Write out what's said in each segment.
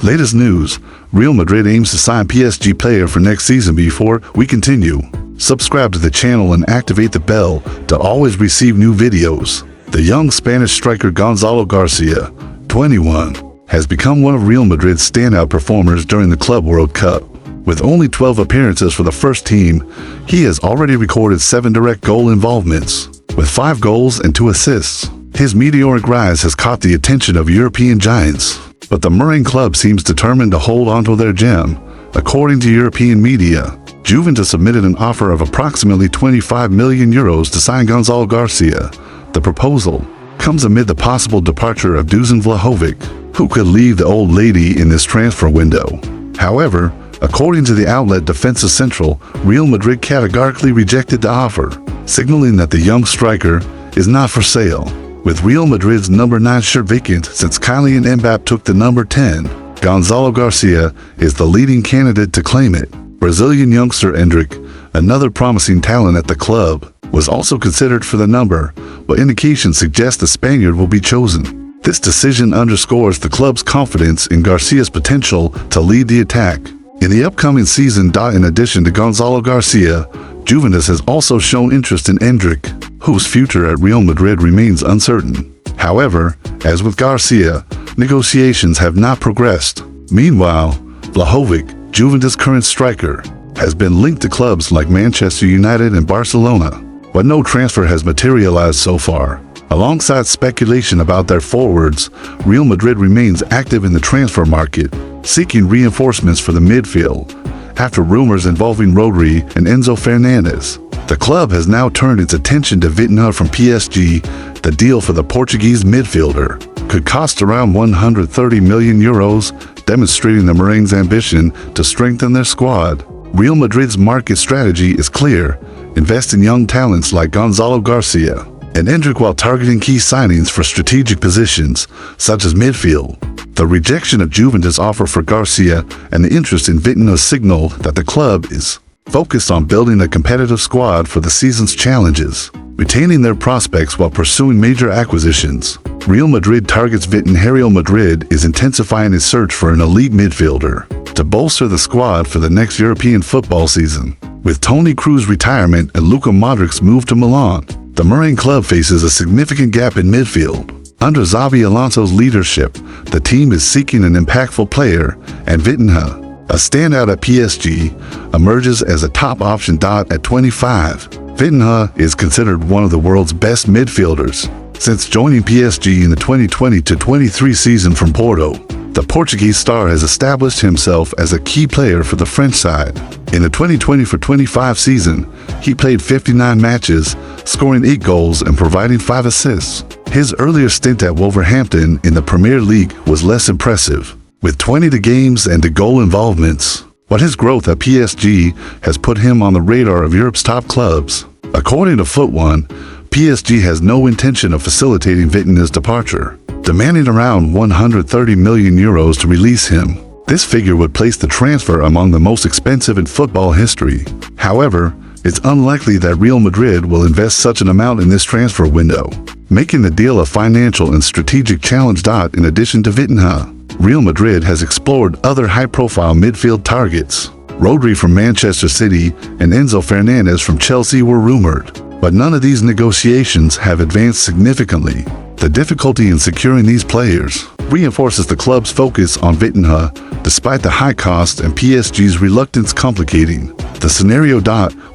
Latest news, Real Madrid aims to sign PSG player for next season. Before we continue, subscribe to the channel and activate the bell to always receive new videos. The young Spanish striker Gonzalo Garcia, 21, has become one of Real Madrid's standout performers during the Club World Cup. With only 12 appearances for the first team, he has already recorded 7 direct goal involvements, with 5 goals and 2 assists. His meteoric rise has caught the attention of European giants, but the Madrid club seems determined to hold onto their gem. According to European media, Juventus submitted an offer of approximately 25 million euros to sign Gonzalo Garcia. The proposal comes amid the possible departure of Dusan Vlahovic, who could leave the old lady in this transfer window. However, according to the outlet Defensa Central, Real Madrid categorically rejected the offer, signaling that the young striker is not for sale. With Real Madrid's number 9 shirt vacant since Kylian Mbappé took the number 10, Gonzalo Garcia is the leading candidate to claim it. Brazilian youngster Endrick, another promising talent at the club, was also considered for the number, but indications suggest the Spaniard will be chosen. This decision underscores the club's confidence in Garcia's potential to lead the attack in the upcoming season. In addition to Gonzalo Garcia, Juventus has also shown interest in Endrick, whose future at Real Madrid remains uncertain. However, as with Garcia, negotiations have not progressed. Meanwhile, Vlahovic, Juventus' current striker, has been linked to clubs like Manchester United and Barcelona, but no transfer has materialized so far. Alongside speculation about their forwards, Real Madrid remains active in the transfer market, seeking reinforcements for the midfield. After rumors involving Rodri and Enzo Fernandez, the club has now turned its attention to Vitinha from PSG. The deal for the Portuguese midfielder could cost around 130 million euros, demonstrating the Merengues' ambition to strengthen their squad. Real Madrid's market strategy is clear: invest in young talents like Gonzalo Garcia and Endrick while targeting key signings for strategic positions, such as midfield. The rejection of Juventus' offer for Garcia and the interest in Vitinha signal that the club is focused on building a competitive squad for the season's challenges, retaining their prospects while pursuing major acquisitions. Real Madrid targets Vitinha. Real Madrid is intensifying its search for an elite midfielder to bolster the squad for the next European football season. With Toni Kroos's retirement and Luka Modric's move to Milan, the Madrid club faces a significant gap in midfield. Under Xabi Alonso's leadership, the team is seeking an impactful player, and Vitinha, a standout at PSG, emerges as a top option. At 25, Vitinha is considered one of the world's best midfielders. Since joining PSG in the 2020-23 season from Porto, the Portuguese star has established himself as a key player for the French side. In the 2020-25 season, he played 59 matches, scoring 8 goals and providing 5 assists. His earlier stint at Wolverhampton in the Premier League was less impressive, with 20 games and goal involvements, but his growth at PSG has put him on the radar of Europe's top clubs. According to Foot1, PSG has no intention of facilitating Vitinha's departure, demanding around 130 million euros to release him. This figure would place the transfer among the most expensive in football history. However, it's unlikely that Real Madrid will invest such an amount in this transfer window, making the deal a financial and strategic challenge. In addition to Vitinha, Real Madrid has explored other high-profile midfield targets. Rodri from Manchester City and Enzo Fernandez from Chelsea were rumored, but none of these negotiations have advanced significantly. The difficulty in securing these players reinforces the club's focus on Vitinha, despite the high cost and PSG's reluctance complicating the scenario.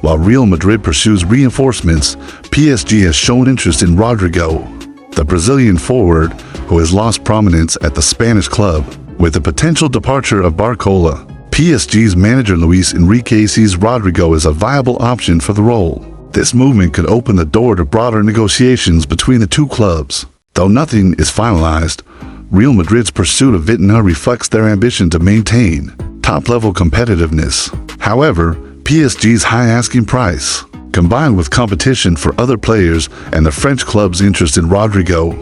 While Real Madrid pursues reinforcements, PSG has shown interest in Rodrigo, the Brazilian forward who has lost prominence at the Spanish club. With the potential departure of Barcola, PSG's manager Luis Enrique sees Rodrigo as a viable option for the role. This movement could open the door to broader negotiations between the two clubs. Though nothing is finalized, Real Madrid's pursuit of Vitinha reflects their ambition to maintain top-level competitiveness. However, PSG's high asking price, combined with competition for other players and the French club's interest in Rodrigo,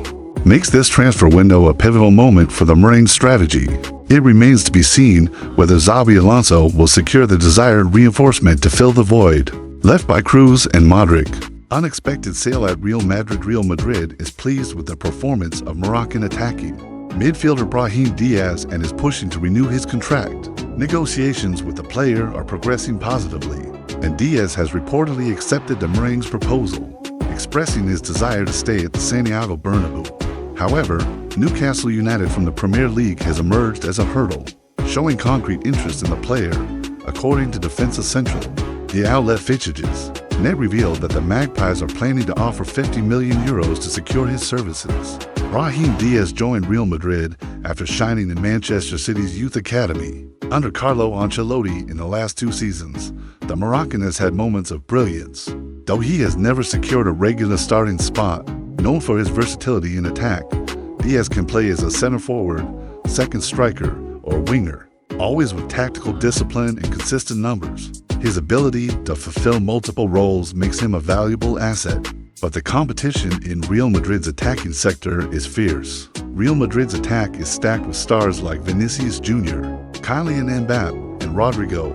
makes this transfer window a pivotal moment for the Merengues' strategy. It remains to be seen whether Xabi Alonso will secure the desired reinforcement to fill the void left by Kroos and Modric. Unexpected sale at Real Madrid. Real Madrid is pleased with the performance of Moroccan attacking midfielder Brahim Diaz and is pushing to renew his contract. Negotiations with the player are progressing positively, and Diaz has reportedly accepted the Merengues' proposal, expressing his desire to stay at the Santiago Bernabeu. However, Newcastle United from the Premier League has emerged as a hurdle, showing concrete interest in the player, according to Defensa Central. The outlet Fitchages net revealed that the Magpies are planning to offer €50 million to secure his services. Brahim Diaz joined Real Madrid after shining in Manchester City's youth academy. Under Carlo Ancelotti in the last 2 seasons, the Moroccan has had moments of brilliance. Though he has never secured a regular starting spot, known for his versatility in attack, Diaz can play as a center forward, second striker, or winger, always with tactical discipline and consistent numbers. His ability to fulfill multiple roles makes him a valuable asset, but the competition in Real Madrid's attacking sector is fierce. Real Madrid's attack is stacked with stars like Vinicius Jr., Kylian Mbappe, and Rodrigo,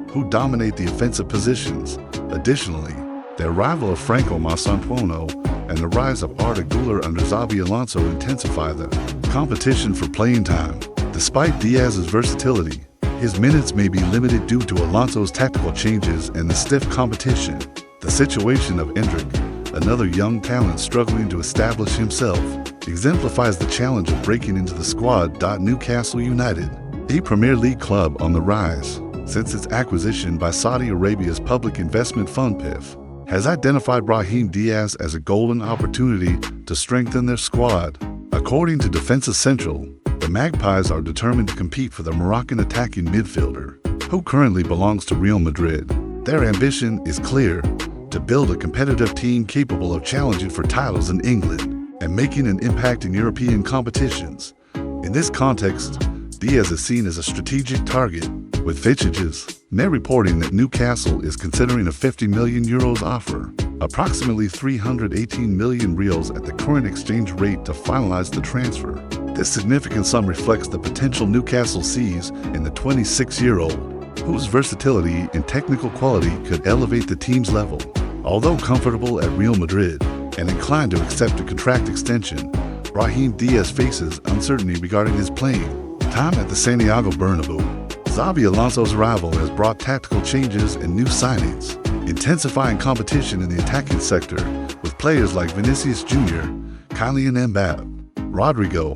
who dominate the offensive positions. Additionally, the arrival of Franco Masantuono and the rise of Arda Güler under Xabi Alonso intensify the competition for playing time. Despite Diaz's versatility, his minutes may be limited due to Alonso's tactical changes and the stiff competition. The situation of Endrick, another young talent struggling to establish himself, exemplifies the challenge of breaking into the squad. Newcastle United, a Premier League club on the rise since its acquisition by Saudi Arabia's public investment fund PIF, has identified Brahim Diaz as a golden opportunity to strengthen their squad. According to Defensa Central, the Magpies are determined to compete for the Moroccan attacking midfielder, who currently belongs to Real Madrid. Their ambition is clear: to build a competitive team capable of challenging for titles in England and making an impact in European competitions. In this context, Diaz is seen as a strategic target, with Fitchages net reporting that Newcastle is considering a €50 million offer, approximately 318 million reals at the current exchange rate, to finalize the transfer. This significant sum reflects the potential Newcastle sees in the 26-year-old, whose versatility and technical quality could elevate the team's level. Although comfortable at Real Madrid and inclined to accept a contract extension, Brahim Diaz faces uncertainty regarding his playing time at the Santiago Bernabeu. Xabi Alonso's arrival has brought tactical changes and new signings, intensifying competition in the attacking sector, with players like Vinicius Jr., Kylian Mbappe, Rodrigo,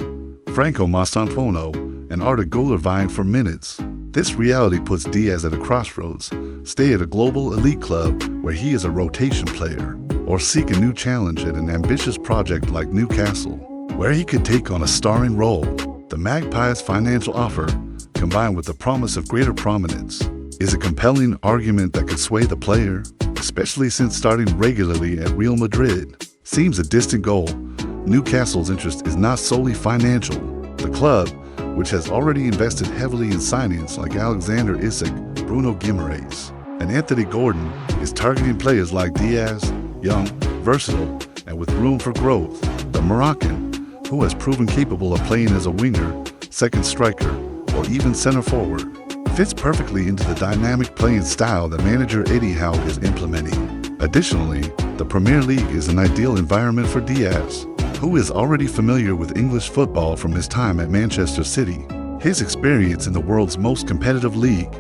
Franco Masantuono, and Arda Güler vying for minutes. This reality puts Diaz at a crossroads: stay at a global elite club where he is a rotation player, or seek a new challenge at an ambitious project like Newcastle, where he could take on a starring role. The Magpies' financial offer, combined with the promise of greater prominence, is a compelling argument that could sway the player, especially since starting regularly at Real Madrid seems a distant goal. Newcastle's interest is not solely financial. The club, which has already invested heavily in signings like Alexander Isak, Bruno Guimaraes, and Anthony Gordon, is targeting players like Diaz, young, versatile, and with room for growth. The Moroccan, who has proven capable of playing as a winger, second striker, or even center forward, fits perfectly into the dynamic playing style that manager Eddie Howe is implementing. Additionally, the Premier League is an ideal environment for Diaz, who is already familiar with English football from his time at Manchester City. His experience in the world's most competitive league,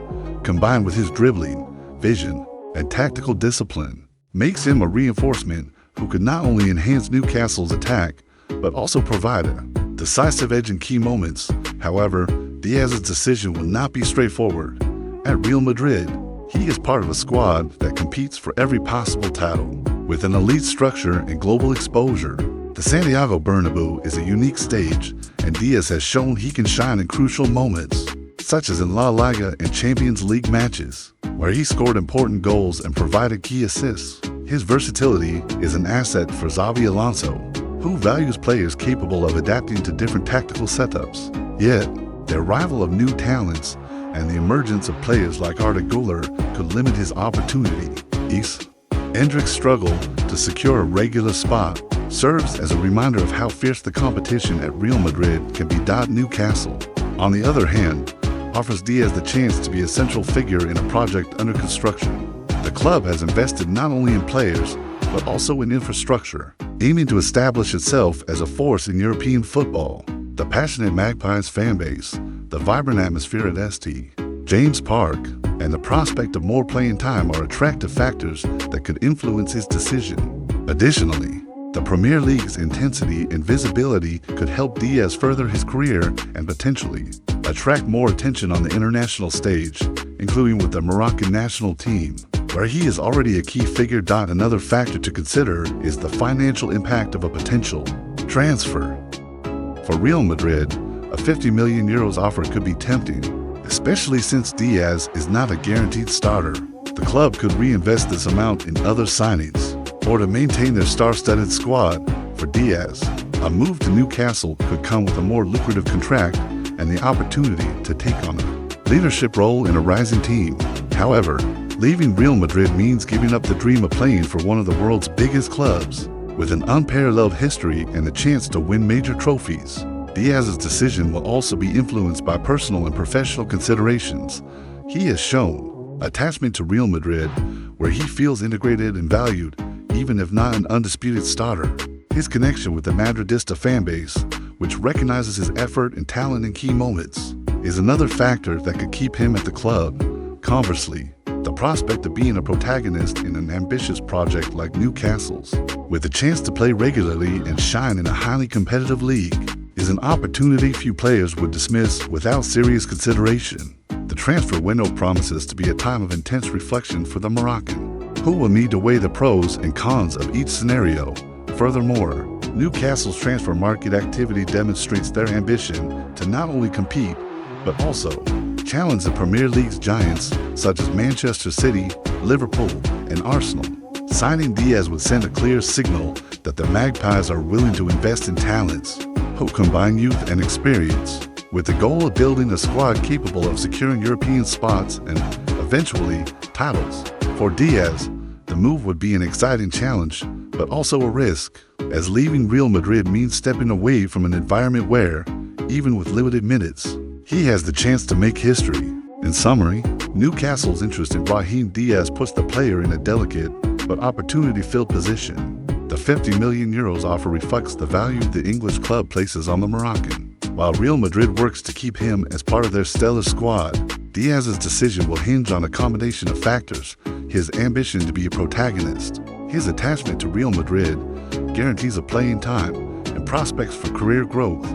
combined with his dribbling, vision, and tactical discipline, makes him a reinforcement who could not only enhance Newcastle's attack, but also provide a decisive edge in key moments. However, Diaz's decision will not be straightforward. At Real Madrid, he is part of a squad that competes for every possible title, with an elite structure and global exposure. The Santiago Bernabeu is a unique stage, and Diaz has shown he can shine in crucial moments, such as in La Liga and Champions League matches, where he scored important goals and provided key assists. His versatility is an asset for Xabi Alonso, who values players capable of adapting to different tactical setups. Yet, the arrival of new talents and the emergence of players like Arda Güler could limit his opportunity. Endrick's struggle to secure a regular spot serves as a reminder of how fierce the competition at Real Madrid can be. Newcastle, on the other hand, offers Diaz the chance to be a central figure in a project under construction. The club has invested not only in players, but also in infrastructure, aiming to establish itself as a force in European football. The passionate Magpies fan base, the vibrant atmosphere at James Park, and the prospect of more playing time are attractive factors that could influence his decision. Additionally, the Premier League's intensity and visibility could help Diaz further his career and potentially attract more attention on the international stage, including with the Moroccan national team, where he is already a key figure. Another factor to consider is the financial impact of a potential transfer. For Real Madrid, a €50 million offer could be tempting, especially since Diaz is not a guaranteed starter. The club could reinvest this amount in other signings, or to maintain their star-studded squad. For Diaz, a move to Newcastle could come with a more lucrative contract and the opportunity to take on a leadership role in a rising team. However, leaving Real Madrid means giving up the dream of playing for one of the world's biggest clubs, with an unparalleled history and the chance to win major trophies. Diaz's decision will also be influenced by personal and professional considerations. He has shown attachment to Real Madrid, where he feels integrated and valued, even if not an undisputed starter. His connection with the Madridista fan base, which recognizes his effort and talent in key moments, is another factor that could keep him at the club. Conversely, the prospect of being a protagonist in an ambitious project like Newcastle's, with the chance to play regularly and shine in a highly competitive league, is an opportunity few players would dismiss without serious consideration. The transfer window promises to be a time of intense reflection for the Moroccan, who will need to weigh the pros and cons of each scenario. Furthermore, Newcastle's transfer market activity demonstrates their ambition to not only compete, but also challenge the Premier League's giants such as Manchester City, Liverpool, and Arsenal. Signing Diaz would send a clear signal that the Magpies are willing to invest in talents who combine youth and experience, with the goal of building a squad capable of securing European spots and, eventually, titles. For Diaz, the move would be an exciting challenge, but also a risk, as leaving Real Madrid means stepping away from an environment where, even with limited minutes, he has the chance to make history. In summary, Newcastle's interest in Brahim Diaz puts the player in a delicate but opportunity-filled position. The €50 million offer reflects the value the English club places on the Moroccan, while Real Madrid works to keep him as part of their stellar squad. Diaz's decision will hinge on a combination of factors: his ambition to be a protagonist, his attachment to Real Madrid, guarantees of playing time, and prospects for career growth.